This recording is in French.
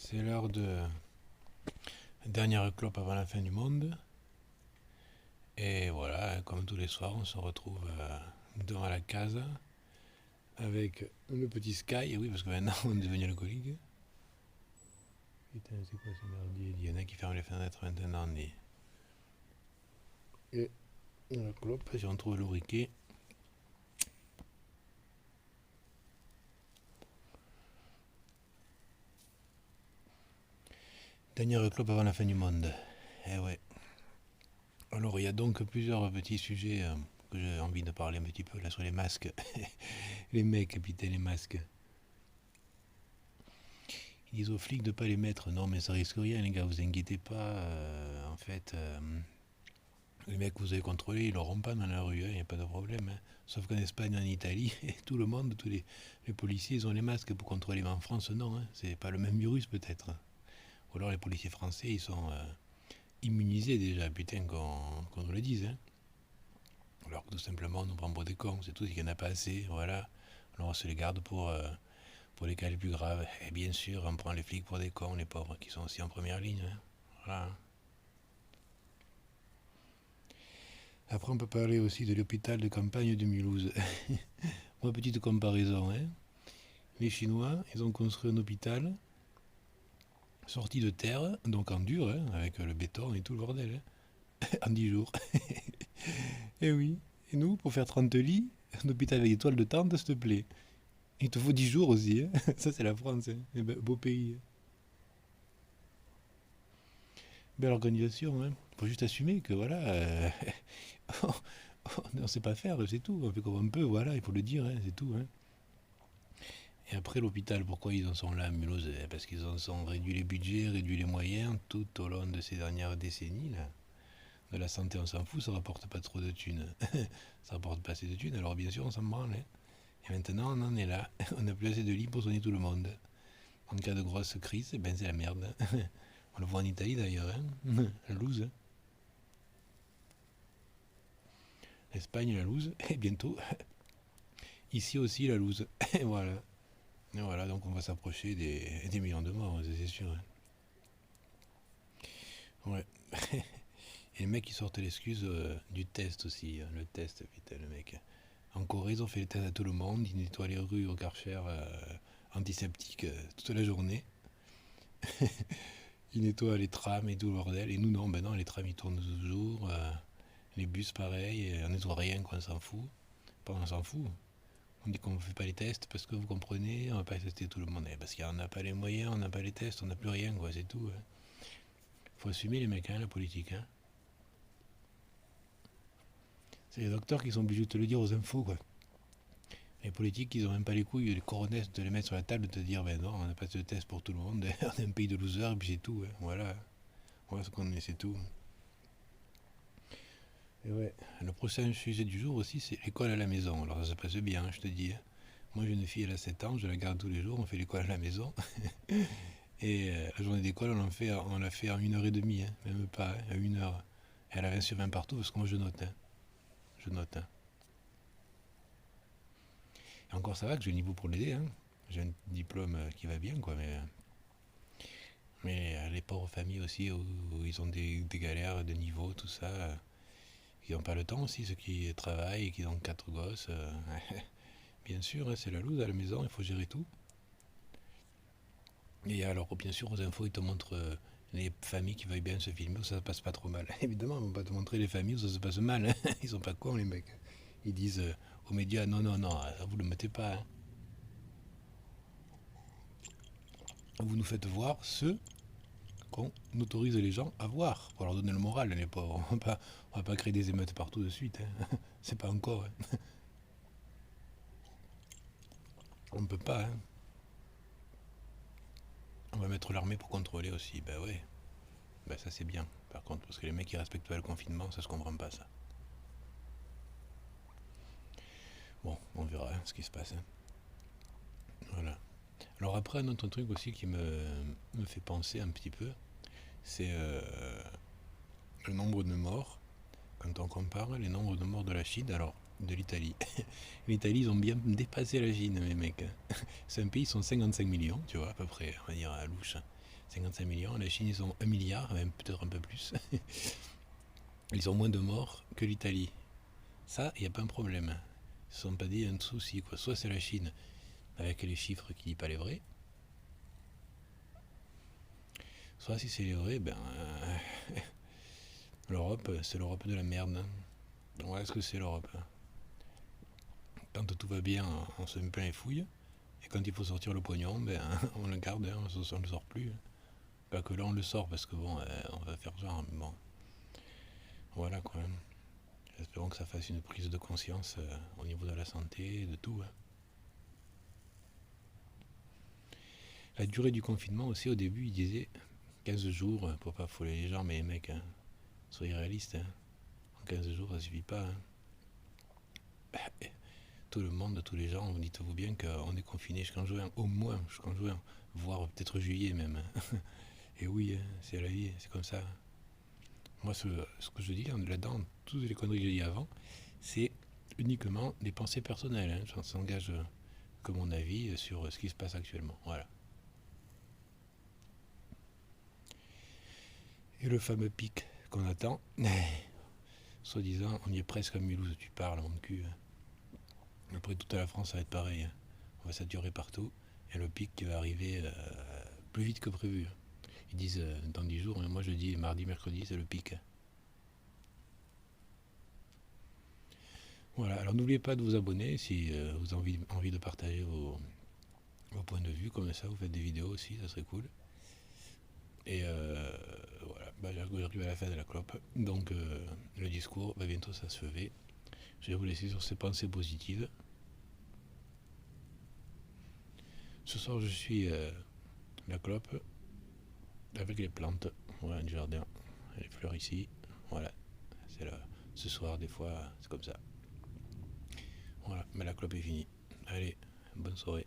C'est l'heure de dernière clope avant la fin du monde. Et voilà, comme tous les soirs, on se retrouve devant la case avec le petit Sky. Et oui, parce que maintenant on est devenu alcoolique. Putain, c'est quoi ce merdier? Il y en a qui ferment les fenêtres maintenant. Et la clope, si on trouve le briquet. Dernière clope avant la fin du monde. Eh ouais. Alors, il y a donc plusieurs petits sujets que j'ai envie de parler un petit peu là sur les masques. Les mecs, putain, les masques. Ils disent aux flics de pas les mettre. Non, mais ça risque rien, les gars, vous inquiétez pas. En fait, les mecs que vous avez contrôlés, ils l'auront pas dans la rue, il n'y a pas de problème, hein. Sauf qu'en Espagne, en Italie, tout le monde, les policiers, ils ont les masques pour contrôler. Mais en France, non, hein. C'est pas le même virus peut-être. Ou alors les policiers français, ils sont immunisés déjà, putain, qu'on nous le dise, hein. Alors que tout simplement, on nous prend pour des cons, c'est tout, il n'y en a pas assez, voilà. Alors on se les garde pour les cas les plus graves. Et bien sûr, on prend les flics pour des cons, les pauvres, qui sont aussi en première ligne, hein. Voilà. Après, on peut parler aussi de l'hôpital de campagne de Mulhouse. Moi, petite comparaison, hein. Les Chinois, ils ont construit un hôpital sorti de terre, donc en dur, hein, avec le béton et tout le bordel, hein, en 10 jours. Et oui. Et nous, pour faire 30 lits, un hôpital avec des toiles de tente, s'il te plaît. Il te faut 10 jours aussi, hein. Ça, c'est la France, hein. Eh ben, beau pays, hein. Belle organisation, hein. Faut juste assumer que voilà, on ne sait pas faire, c'est tout. On fait comme on peut, voilà, il faut le dire, hein, c'est tout, hein. Et après, l'hôpital, pourquoi ils en sont là à Mulhouse? Parce qu'ils en sont réduit les budgets, réduit les moyens tout au long de ces dernières décennies, là. De la santé, on s'en fout, ça rapporte pas trop de thunes. Ça rapporte pas assez de thunes, alors bien sûr, on s'en branle, hein. Et maintenant, on en est là. On n'a plus assez de lits pour soigner tout le monde. En cas de grosse crise, eh ben c'est la merde. On le voit en Italie d'ailleurs, hein. La loose, hein. L'Espagne, la loose. Et bientôt, ici aussi, la loose. Et voilà. Et voilà, donc on va s'approcher des millions de morts, c'est sûr, hein. Ouais. Et les mecs qui sortent l'excuse du test aussi, hein. Le test, putain, le mec. En Corée, ils ont fait les tests à tout le monde. Ils nettoient les rues au Karcher antiseptiques toute la journée. Ils nettoient les trams et tout le bordel. Et nous, non, ben non, les trams ils tournent toujours. Les bus, pareil. Et on nettoie rien, quoi, on s'en fout. Pas on s'en fout. On dit qu'on ne fait pas les tests parce que vous comprenez, on va pas tester tout le monde. Parce qu'on n'a pas les moyens, on n'a pas les tests, on n'a plus rien, quoi, c'est tout, hein. Faut assumer les mecs, hein, la politique, hein. C'est les docteurs qui sont obligés de te le dire aux infos, quoi. Les politiques, ils ont même pas les couilles, les coronets, de les mettre sur la table, de te dire, ben non, on n'a pas de test pour tout le monde, on est un pays de losers, et puis c'est tout, hein. Voilà. Voilà ce qu'on est, c'est tout. Et ouais. Le prochain sujet du jour aussi, c'est l'école à la maison. Alors ça se passe bien, je te dis, hein. Moi j'ai une fille, elle a 7 ans, je la garde tous les jours, on fait l'école à la maison. Et la journée d'école, on l'a fait en 1 heure et demie, hein. Même pas, hein, à 1 heure. Et elle a 20 sur 20 partout, parce que moi je note, hein. Je note, hein. Et encore ça va que j'ai le niveau pour l'aider, hein. J'ai un diplôme qui va bien, quoi, mais les pauvres familles aussi, où ils ont des galères de niveau, tout ça, ils n'ont pas le temps aussi, ceux qui travaillent et qui ont 4 gosses. Bien sûr, hein, c'est la loose à la maison, il faut gérer tout. Et alors, bien sûr, aux infos, ils te montrent les familles qui veulent bien se filmer où ça se passe pas trop mal. Évidemment, ils vont pas te montrer les familles où ça se passe mal, hein. Ils sont pas cons, les mecs. Ils disent aux médias, non, non, non, vous le mettez pas, hein. Vous nous faites voir ce qu'on autorise les gens à voir, pour leur donner le moral, les pauvres. On va pas créer des émeutes partout de suite, hein. C'est pas encore, hein. On peut pas, hein. On va mettre l'armée pour contrôler aussi. Ben ouais, ben ça c'est bien. Par contre, parce que les mecs qui respectent pas le confinement, ça se comprend pas, ça. Bon, on verra, hein, ce qui se passe, hein. Voilà. Alors après, un autre truc aussi qui me fait penser un petit peu, c'est le nombre de morts. Quand on compare les nombres de morts de la Chine, alors de l'Italie. L'Italie, ils ont bien dépassé la Chine, mes mecs. C'est un pays, ils sont 55 millions, tu vois, à peu près, on va dire à louche. 55 millions. La Chine, ils ont 1 milliard, même peut-être un peu plus. Ils ont moins de morts que l'Italie. Ça, il n'y a pas un problème. Ils ne se sont pas dit un souci, quoi. Soit c'est la Chine, avec les chiffres qui ne disent pas les vrais. Soit si c'est les vrais, ben. L'Europe, c'est l'Europe de la merde. Voilà ce que c'est l'Europe. Quand tout va bien, on se met plein les fouilles. Et quand il faut sortir le pognon, ben, on le garde, hein, on ne le sort plus. Pas que là on le sort parce que bon, on va faire genre, mais bon, voilà quoi. Espérons que ça fasse une prise de conscience au niveau de la santé, de tout. Hein. La durée du confinement aussi, au début, il disait 15 jours, pour pas affoler les gens, mais les mecs, hein, soyez réalistes. Hein. En 15 jours, ça suffit pas. Hein. Tout le monde, tous les gens, dites-vous bien qu'on est confiné jusqu'en juin, au moins jusqu'en juin, voire peut-être juillet même. Et oui, hein, c'est la vie, c'est comme ça. Moi, ce que je dis là-dedans, toutes les conneries que j'ai dit avant, c'est uniquement des pensées personnelles. Hein. J'en s'engage que mon avis sur ce qui se passe actuellement. Voilà. Et le fameux pic qu'on attend, soi-disant, on y est presque à Mulhouse, tu parles, mon cul. Après, toute la France, ça va être pareil. Hein. On va saturer partout. Et le pic qui va arriver plus vite que prévu. Ils disent dans 10 jours, mais moi je dis mardi, mercredi, c'est le pic. Voilà, alors n'oubliez pas de vous abonner si vous avez envie de partager vos points de vue, comme ça vous faites des vidéos aussi, ça serait cool. Et voilà, bah, j'arrive à la fin de la clope, donc le discours va bientôt s'achever. Je vais vous laisser sur ces pensées positives. Ce soir je suis la clope avec les plantes, voilà, du jardin, les fleurs ici, voilà, c'est là. Ce soir des fois c'est comme ça. Voilà, mais la clope est finie. Allez, bonne soirée.